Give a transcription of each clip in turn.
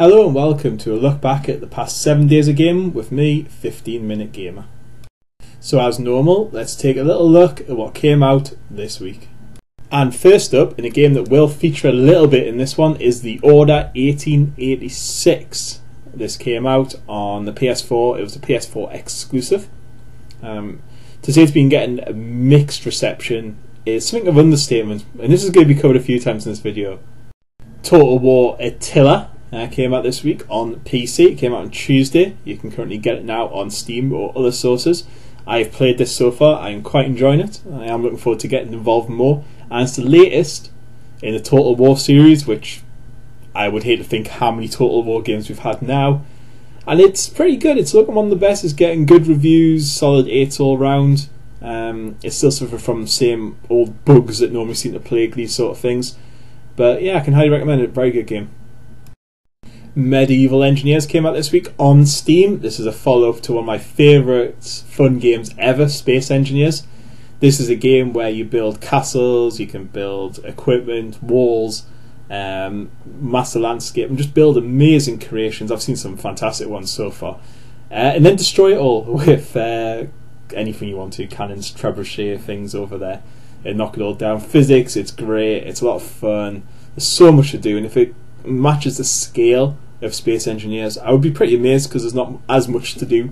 Hello and welcome to a look back at the past 7 days of gaming with me, 15-Minute Gamer. So as normal, let's take a little look at what came out this week. And first up, in a game that will feature a little bit in this one, is The Order 1886. This came out on the PS4, it was a PS4 exclusive. To say it's been getting a mixed reception is something of understatement, and this is going to be covered a few times in this video. Total War Attila came out this week on PC. It came out on Tuesday. You can currently get it now on Steam or other sources. I have played this so far. I am quite enjoying it. I am looking forward to getting involved more. And it's the latest in the Total War series, which I would hate to think how many Total War games we've had now. And it's pretty good. It's looking one of the best. It's getting good reviews, solid 8s all round. It's still suffering from the same old bugs that normally seem to plague these sort of things. But yeah, I can highly recommend it. Very good game. Medieval Engineers came out this week on Steam. This is a follow-up to one of my favourite fun games ever, Space Engineers. This is a game where you build castles, you can build equipment, walls, master landscape, and just build amazing creations. I've seen some fantastic ones so far. And then destroy it all with anything you want to, cannons, trebuchet, things over there, and knock it all down. Physics, it's great, it's a lot of fun, there's so much to do, and if it matches the scale of Space Engineers, I would be pretty amazed because there's not as much to do.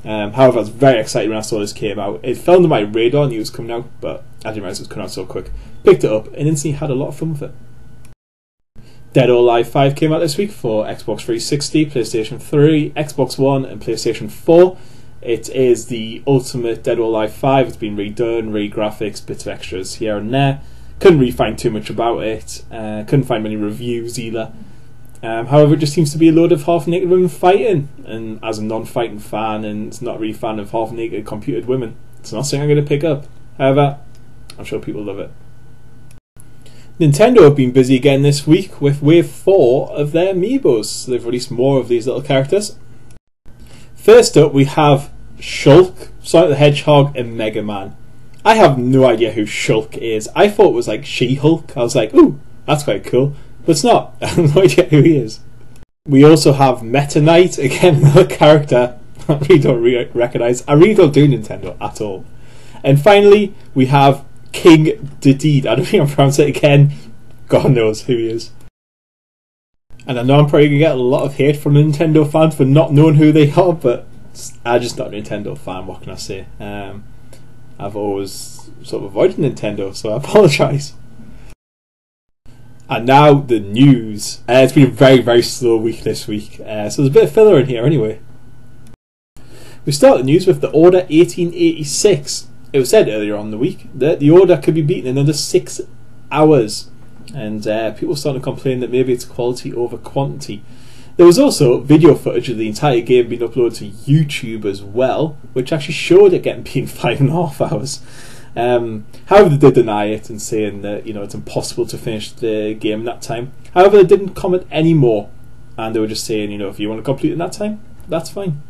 However, I was very excited when I saw this came out. It fell under my radar, knew it was coming out, but I didn't realise it was coming out so quick. Picked it up and instantly had a lot of fun with it. Dead or Alive 5 came out this week for Xbox 360, PlayStation 3, Xbox One and PlayStation 4. It is the ultimate Dead or Alive 5. It's been redone, re-graphics, bits of extras here and there. Couldn't really find too much about it. Couldn't find many reviews either. However, it just seems to be a load of half-naked women fighting. And as a non-fighting fan and not really a fan of half-naked computed women, it's not something I'm going to pick up. However, I'm sure people love it. Nintendo have been busy again this week with Wave 4 of their Amiibos. So they've released more of these little characters. First up, we have Shulk, Sonic the Hedgehog and Mega Man. I have no idea who Shulk is. I thought it was like She-Hulk. I was like, ooh, that's quite cool. But it's not. I have no idea who he is. We also have Meta Knight, again, another character I really don't recognise. I really don't do Nintendo at all. And finally, we have King Dedede. I don't think I'm pronouncing it again. God knows who he is. And I know I'm probably going to get a lot of hate from Nintendo fans for not knowing who they are, but I'm just not a Nintendo fan, what can I say? I've always sort of avoided Nintendo, so I apologise. And now the news. It's been a very, very slow week this week, so there's a bit of filler in here anyway. We start the news with The Order 1886. It was said earlier on in the week that the Order could be beaten in under 6 hours, and people started to complain that maybe it's quality over quantity. There was also video footage of the entire game being uploaded to YouTube as well, which actually showed it getting beaten 5.5 hours. However, they did deny it and saying that it's impossible to finish the game in that time. However, they didn't comment any more, and they were just saying, if you want to complete it in that time, that's fine.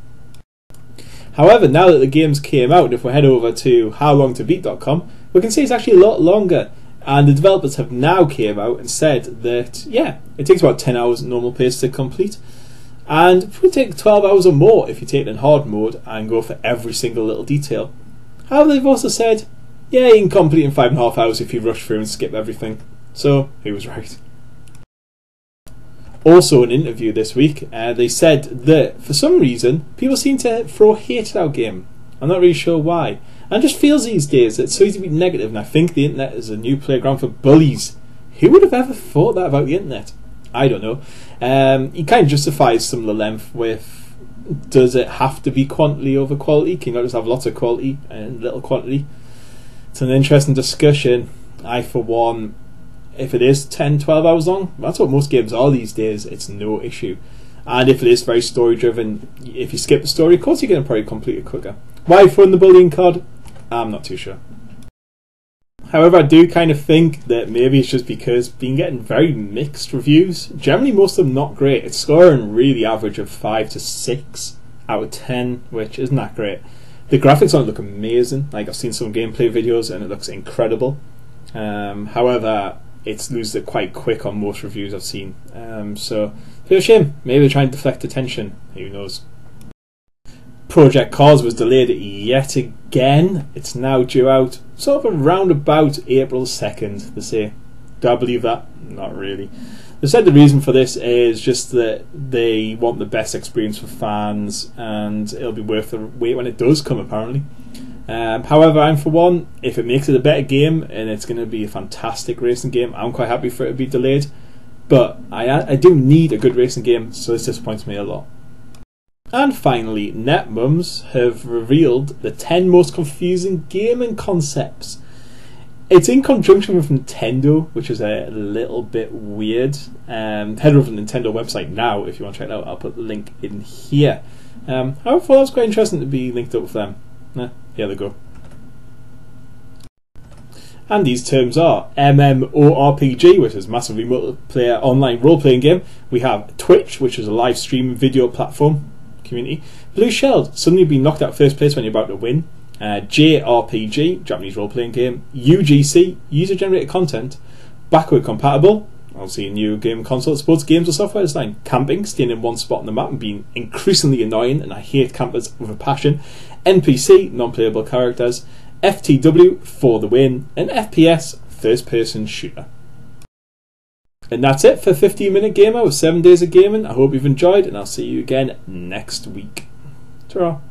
However, now that the games came out, if we head over to howlongtobeat.com, we can see it's actually a lot longer. And the developers have now came out and said that, yeah, it takes about 10 hours at normal pace to complete. And it would take 12 hours or more if you take it in hard mode and go for every single little detail. However, they've also said, yeah, you can complete in 5.5 hours if you rush through and skip everything. So, he was right. Also, in an interview this week, they said that, for some reason, people seem to throw hate at our game. I'm not really sure why. And it just feels these days that it's so easy to be negative, and I think the internet is a new playground for bullies. Who would have ever thought that about the internet? I don't know. He kind of justifies some of the length with, does it have to be quantity over quality? Can you not just have lots of quality and little quantity? It's an interesting discussion. I, for one, if it is 10-12 hours long, that's what most games are these days. It's no issue. And if it is very story driven, if you skip the story, of course you're going to probably complete it quicker. Why throw the bullying card? I'm not too sure. However, I do kind of think that maybe it's just because been getting very mixed reviews. Generally, most of them not great. It's scoring really average of 5 to 6 out of 10, which isn't that great. The graphics on it look amazing. Like, I've seen some gameplay videos and it looks incredible. However, it loses it quite quick on most reviews I've seen. So Bit of a shame. Maybe they're trying to deflect attention. Who knows? Project Cars was delayed yet again. It's now due out sort of around about April 2nd, they say. Do I believe that? Not really. They said the reason for this is just that they want the best experience for fans, and it'll be worth the wait when it does come, apparently. However, I'm for one, if it makes it a better game and it's going to be a fantastic racing game, I'm quite happy for it to be delayed. But I do need a good racing game, so this disappoints me a lot. And finally, NetMums have revealed the 10 most confusing gaming concepts. It's in conjunction with Nintendo, which is a little bit weird. Head over to the Nintendo website now if you want to check it out. I'll put the link in here. However, I thought it was quite interesting to be linked up with them. Here they go. And these terms are MMORPG, which is massively multiplayer online role-playing game. We have Twitch, which is a live stream video platform community. Blue Shelled, suddenly being knocked out first place when you're about to win. JRPG, Japanese role-playing game. UGC, user-generated content. Backward compatible, obviously a new game console, sports games or software design. Camping, staying in one spot on the map and being increasingly annoying, and I hate campers with a passion. NPC, non-playable characters. FTW, for the win. And FPS, first-person shooter. And that's it for 15-minute gamer with 7 days of gaming. I hope you've enjoyed, and I'll see you again next week. Ta-ra.